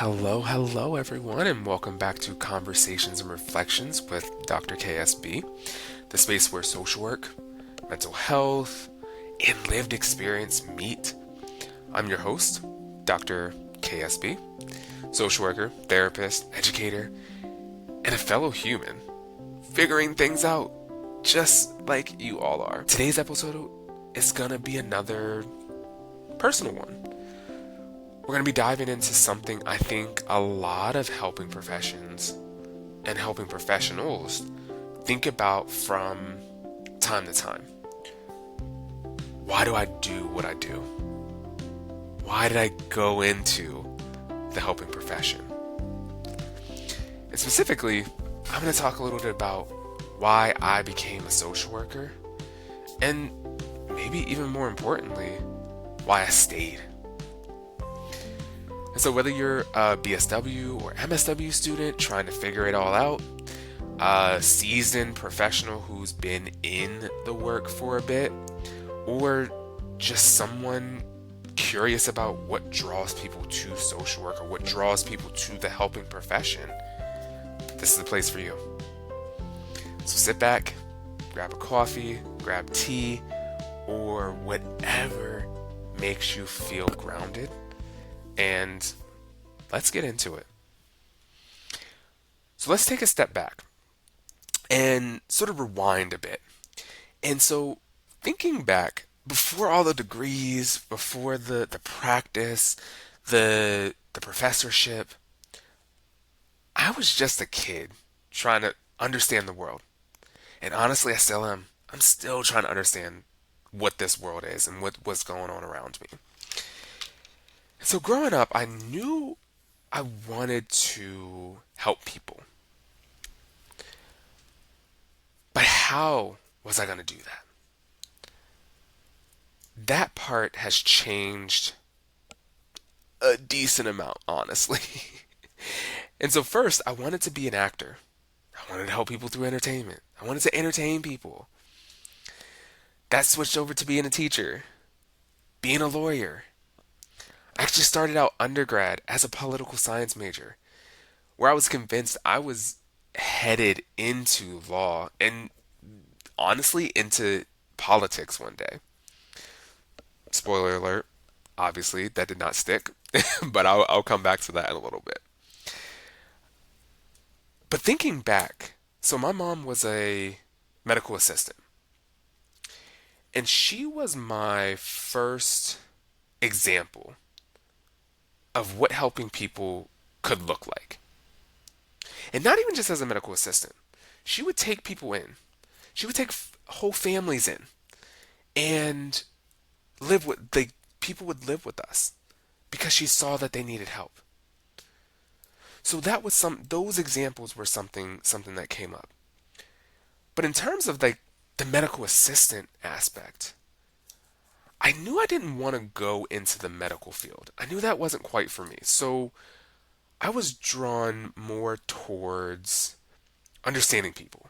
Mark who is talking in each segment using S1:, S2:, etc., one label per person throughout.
S1: Hello, everyone, and welcome back to Conversations and Reflections with Dr. KSB, the space where social work, mental health, and lived experience meet. I'm your host, Dr. KSB, social worker, therapist, educator, and a fellow human, figuring things out just like you all are. Today's episode is gonna be another personal one. We're going to be diving into something I think a lot of helping professions and helping professionals think about from time to time. Why do I do what I do? Why did I go into the helping profession? And specifically, I'm going to talk a little bit about why I became a social worker, and maybe even more importantly, why I stayed. And so whether you're a BSW or MSW student trying to figure it all out, a seasoned professional who's been in the work for a bit, or just someone curious about what draws people to social work or what draws people to the helping profession, this is the place for you. So sit back, grab a coffee, grab tea, or whatever makes you feel grounded, and let's get into it. So let's take a step back and sort of rewind a bit. And so thinking back, before all the degrees, before the practice, the professorship, I was just a kid trying to understand the world. And honestly, I still am. I'm still trying to understand what this world is and what's going on around me. So growing up, I knew I wanted to help people. But how was I going to do that? That part has changed a decent amount, honestly. And so, first, I wanted to be an actor. I wanted to help people through entertainment. I wanted to entertain people. That switched over to being a teacher, being a lawyer. I actually started out undergrad as a political science major, where I was convinced I was headed into law and honestly into politics one day. Spoiler alert, obviously, that did not stick, but I'll come back to that in a little bit. But thinking back, so my mom was a medical assistant, and she was my first example of what helping people could look like. And not even just as a medical assistant. She would take people in. She would take whole families in and live with the people would live with us because she saw that they needed help. So that was those examples were something that came up. But in terms of like the medical assistant aspect, I knew I didn't want to go into the medical field. I knew that wasn't quite for me. So I was drawn more towards understanding people,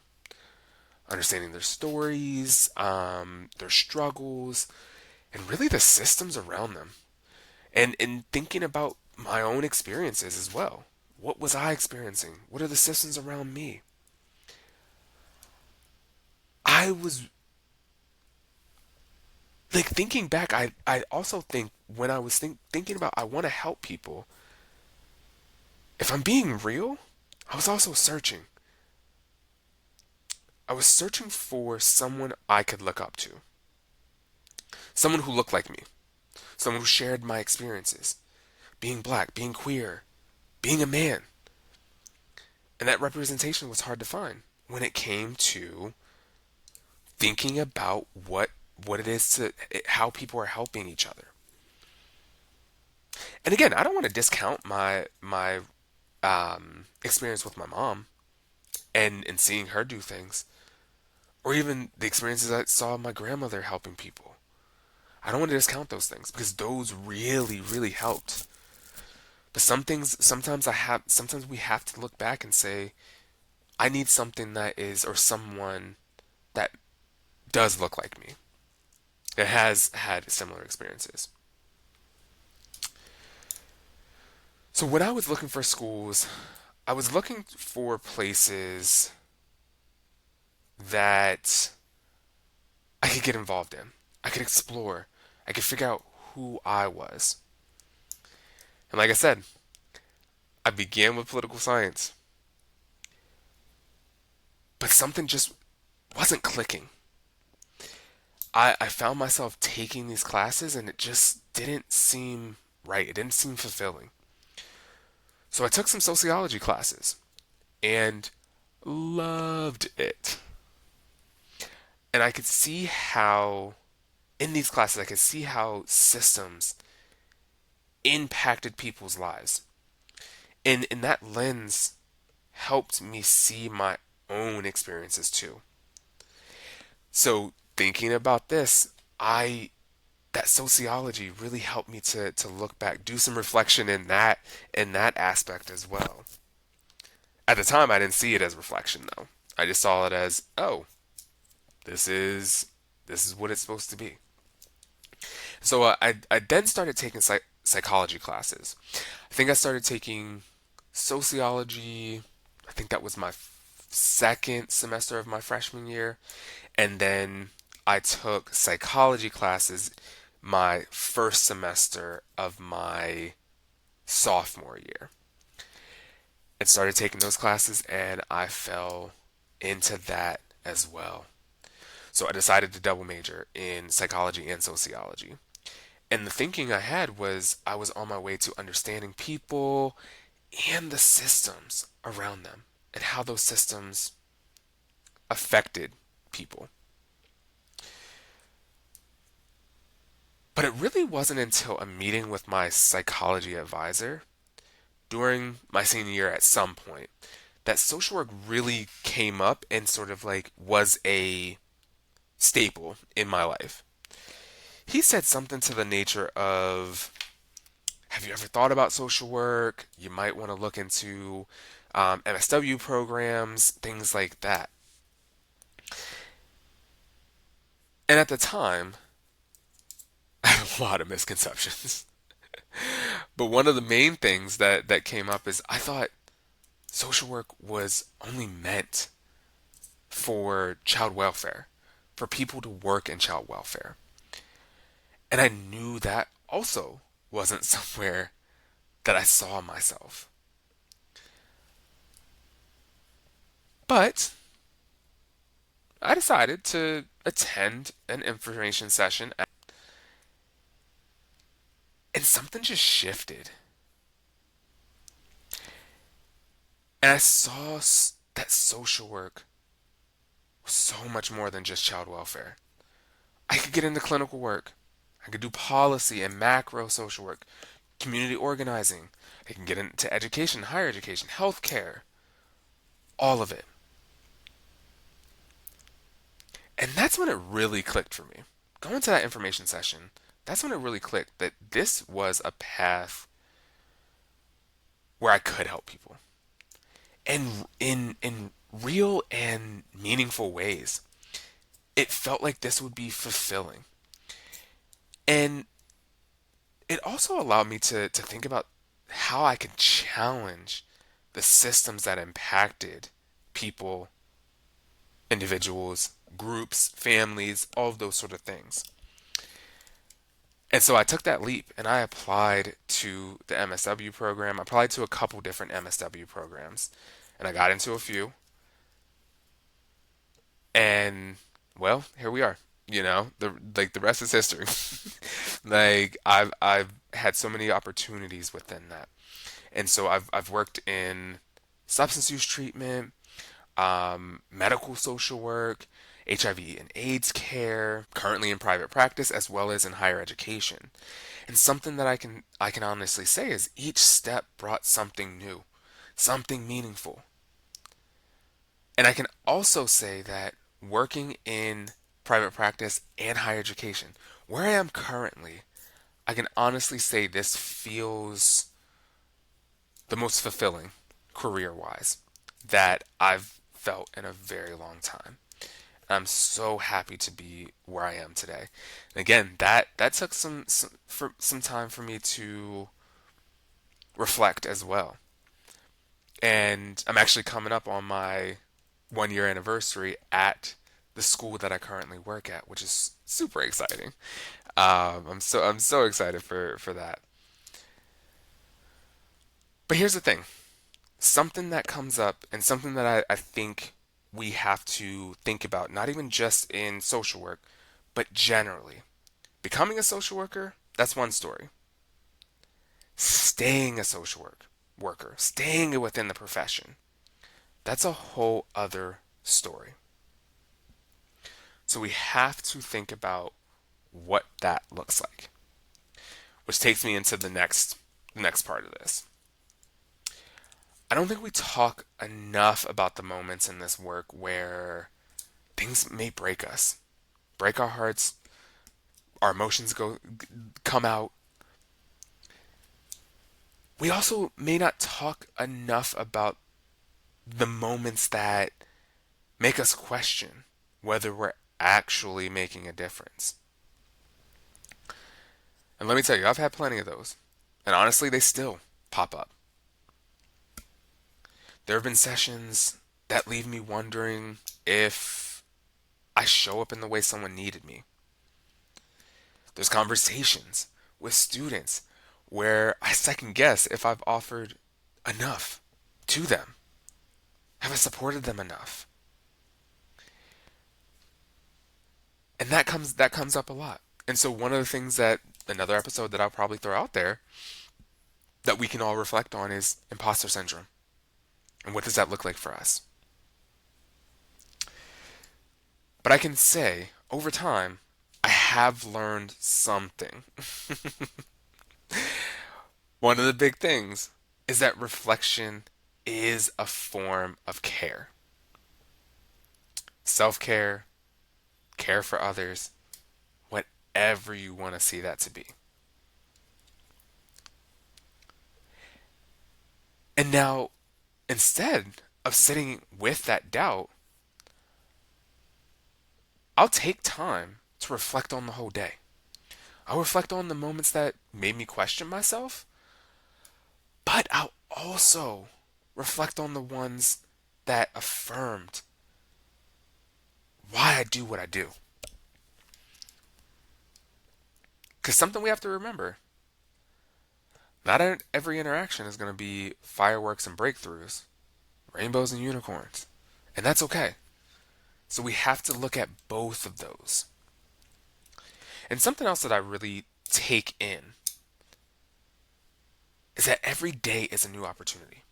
S1: understanding their stories, their struggles, and really the systems around them. And thinking about my own experiences as well. What was I experiencing? What are the systems around me? I was like thinking back, I also think when I was thinking about I want to help people, if I'm being real, I was also searching. I was searching for someone I could look up to. Someone who looked like me. Someone who shared my experiences. Being black, being queer, being a man. And that representation was hard to find when it came to thinking about what it is to how people are helping each other. And again, I don't want to discount my experience with my mom and seeing her do things, or even the experiences I saw my grandmother helping people. I don't want to discount those things because those really helped. But some things sometimes we have to look back and say, I need something that is or someone that does look like me, that has had similar experiences. So when I was looking for schools, I was looking for places that I could get involved in. I could explore. I could figure out who I was. And like I said, I began with political science, but something just wasn't clicking. I found myself taking these classes and it just didn't seem right. It didn't seem fulfilling. So I took some sociology classes and loved it. And I could see how, in these classes, I could see how systems impacted people's lives. And in that lens helped me see my own experiences too. So thinking about this, I that sociology really helped me to look back, do some reflection in that aspect as well. At the time, I didn't see it as reflection though. I just saw it as, oh, this is this is what it's supposed to be. So I then started taking psychology classes. I think I started taking sociology. I think that was my second semester of my freshman year, and then I took psychology classes my first semester of my sophomore year and started taking those classes, and I fell into that as well. So I decided to double major in psychology and sociology. And the thinking I had was I was on my way to understanding people and the systems around them and how those systems affected people. But it really wasn't until a meeting with my psychology advisor during my senior year at some point that social work really came up and sort of like was a staple in my life. He said something to the nature of, have you ever thought about social work? You might want to look into MSW programs, things like that. And at the time, I had a lot of misconceptions. But one of the main things that came up is I thought social work was only meant for child welfare, for people to work in child welfare. And I knew that also wasn't somewhere that I saw myself. But I decided to attend an information session, and something just shifted. And I saw that social work was so much more than just child welfare. I could get into clinical work. I could do policy and macro social work, community organizing. I can get into education, higher education, healthcare, all of it. And that's when it really clicked for me. Going to that information session, that's when it really clicked that this was a path where I could help people. And in real and meaningful ways. It felt like this would be fulfilling. And it also allowed me to think about how I could challenge the systems that impacted people, individuals, groups, families, all of those sort of things. And so I took that leap and I applied to the MSW program. I applied to a couple different MSW programs and I got into a few. And well, here we are. The rest is history. Like I've had so many opportunities within that. And so I've worked in substance use treatment, medical social work, HIV and AIDS care, currently in private practice as well as in higher education. And something that I can honestly say is each step brought something new, something meaningful. And I can also say that working in private practice and higher education, where I am currently, I can honestly say this feels the most fulfilling career wise that I've felt in a very long time. And I'm so happy to be where I am today. And again, that took some time for me to reflect as well. And I'm actually coming up on my 1 year anniversary at the school that I currently work at, which is super exciting. I'm so excited for that. But here's the thing. Something that comes up and something that I think we have to think about, not even just in social work, but generally. Becoming a social worker, that's one story. Staying a worker, staying within the profession, that's a whole other story. So we have to think about what that looks like, which takes me into the next part of this. I don't think we talk enough about the moments in this work where things may break us, break our hearts, our emotions come out. We also may not talk enough about the moments that make us question whether we're actually making a difference. And let me tell you, I've had plenty of those. And honestly, they still pop up. There have been sessions that leave me wondering if I show up in the way someone needed me. There's conversations with students where I second guess if I've offered enough to them. Have I supported them enough? And that comes up a lot. And so one of the things that another episode that I'll probably throw out there that we can all reflect on is imposter syndrome. And what does that look like for us? But I can say over time, I have learned something. One of the big things is that reflection is a form of care. Self care, care for others, whatever you want to see that to be. And now, instead of sitting with that doubt, I'll take time to reflect on the whole day. I'll reflect on the moments that made me question myself, but I'll also reflect on the ones that affirmed why I do what I do. Because something we have to remember, not every interaction is going to be fireworks and breakthroughs, rainbows and unicorns. And that's okay. So we have to look at both of those. And something else that I really take in is that every day is a new opportunity.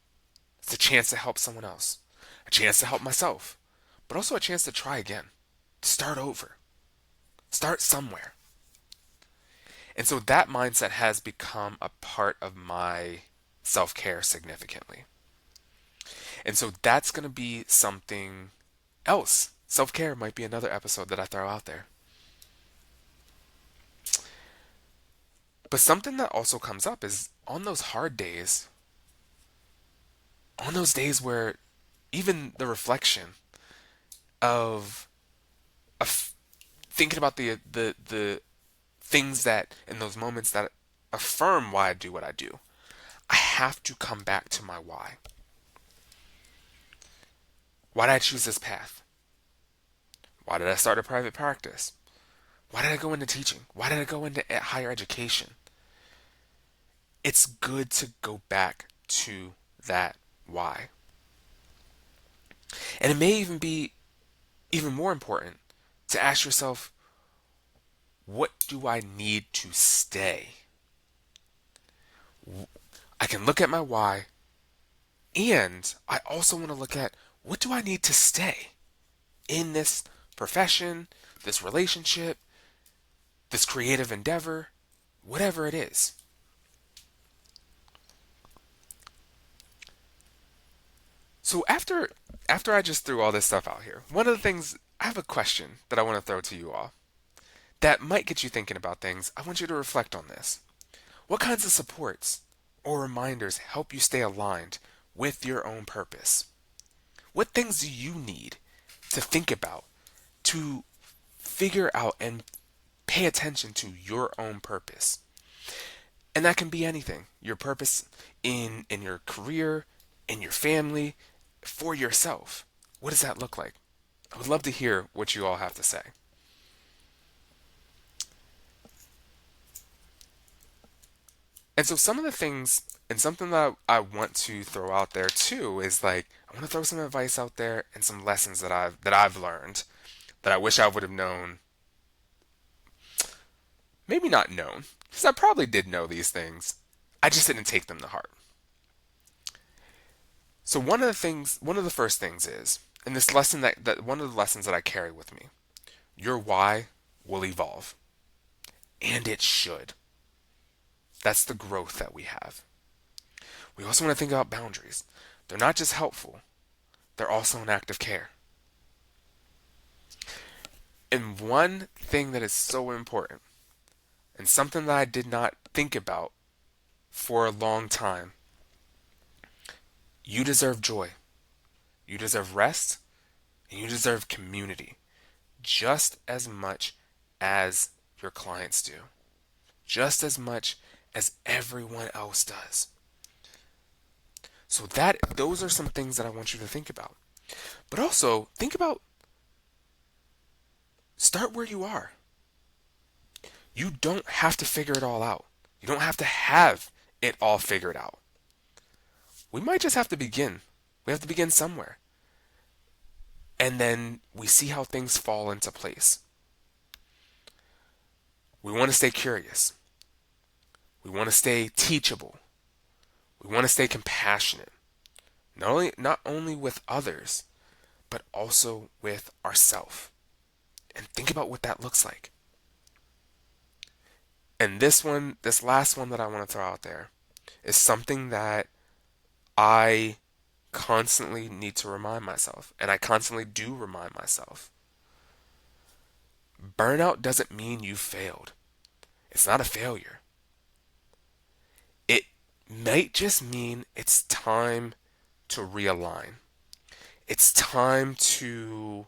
S1: It's a chance to help someone else, a chance to help myself, but also a chance to try again, to start over, start somewhere. And so that mindset has become a part of my self care significantly. And so that's going to be something else. Self care might be another episode that I throw out there. But something that also comes up is on those hard days, on those days where even the reflection of, of thinking about the things that in those moments that affirm why I do what I do, I have to come back to my why. Why did I choose this path? Why did I start a private practice? Why did I go into teaching? Why did I go into higher education? It's good to go back to that why. And it may even be even more important to ask yourself, what do I need to stay? I can look at my why, and I also want to look at what do I need to stay in this profession, this relationship, this creative endeavor, whatever it is. So after I just threw all this stuff out here, one of the things I have a question that I want to throw to you all that might get you thinking about things. I want you to reflect on this. What kinds of supports or reminders help you stay aligned with your own purpose? What things do you need to think about to figure out and pay attention to your own purpose? And that can be anything. Your purpose in your career, in your family, for yourself. What does that look like? I would love to hear what you all have to say. And so some of the things, and something that I want to throw out there too, is like I want to throw some advice out there and some lessons that I've learned that I wish I would have known. Maybe not known, because I probably did know these things. I just didn't take them to heart. So one of the first things is, and this lesson that one of the lessons that I carry with me, your why will evolve. And it should. That's the growth that we have. We also want to think about boundaries. They're not just helpful, they're also an act of care. And one thing that is so important, and something that I did not think about for a long time, you deserve joy, you deserve rest, and you deserve community just as much as your clients do, just as much as everyone else does. So those are some things that I want you to think about. But also think about, start where you are. You don't have to figure it all out. You don't have to have it all figured out. We might just have to begin. We have to begin somewhere. And then we see how things fall into place. We want to stay curious. We want to stay teachable. We want to stay compassionate. Not only with others, but also with ourselves. And think about what that looks like. And this last one that I want to throw out there is something that I constantly need to remind myself, and I constantly do remind myself. Burnout doesn't mean you failed. It's not a failure. It might just mean it's time to realign. It's time to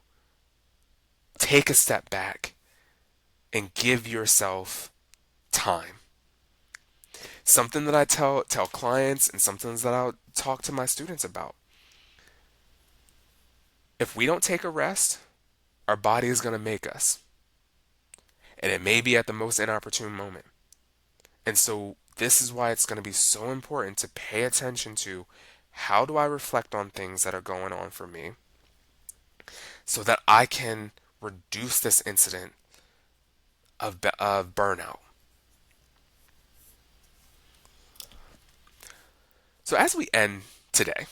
S1: take a step back and give yourself time. Something that I tell clients and something that I'll talk to my students about. If we don't take a rest, our body is going to make us. And it may be at the most inopportune moment. And so this is why it's going to be so important to pay attention to how do I reflect on things that are going on for me so that I can reduce this incident of burnout. So as we end today,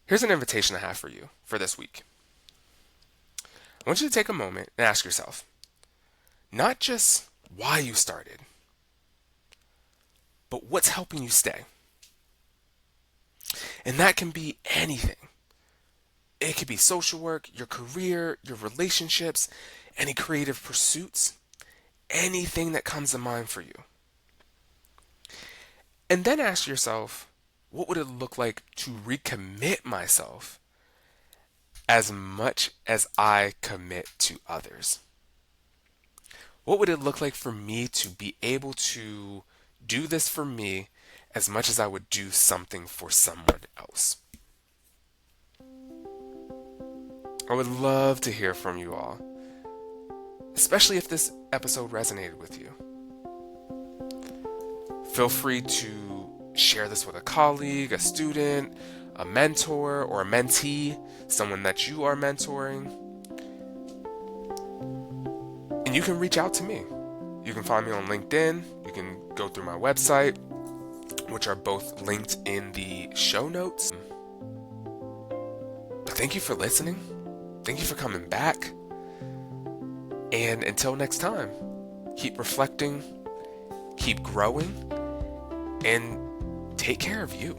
S1: here's an invitation I have for you for this week. I want you to take a moment and ask yourself, not just why you started, but what's helping you stay. And that can be anything. It could be social work, your career, your relationships, any creative pursuits, anything that comes to mind for you. And then ask yourself, what would it look like to recommit myself as much as I commit to others? What would it look like for me to be able to do this for me as much as I would do something for someone else? I would love to hear from you all, especially if this episode resonated with you. Feel free to share this with a colleague, a student, a mentor, or a mentee, someone that you are mentoring. And you can reach out to me. You can find me on LinkedIn. You can go through my website, which are both linked in the show notes. But thank you for listening. Thank you for coming back. And until next time, keep reflecting, keep growing, and take care of you.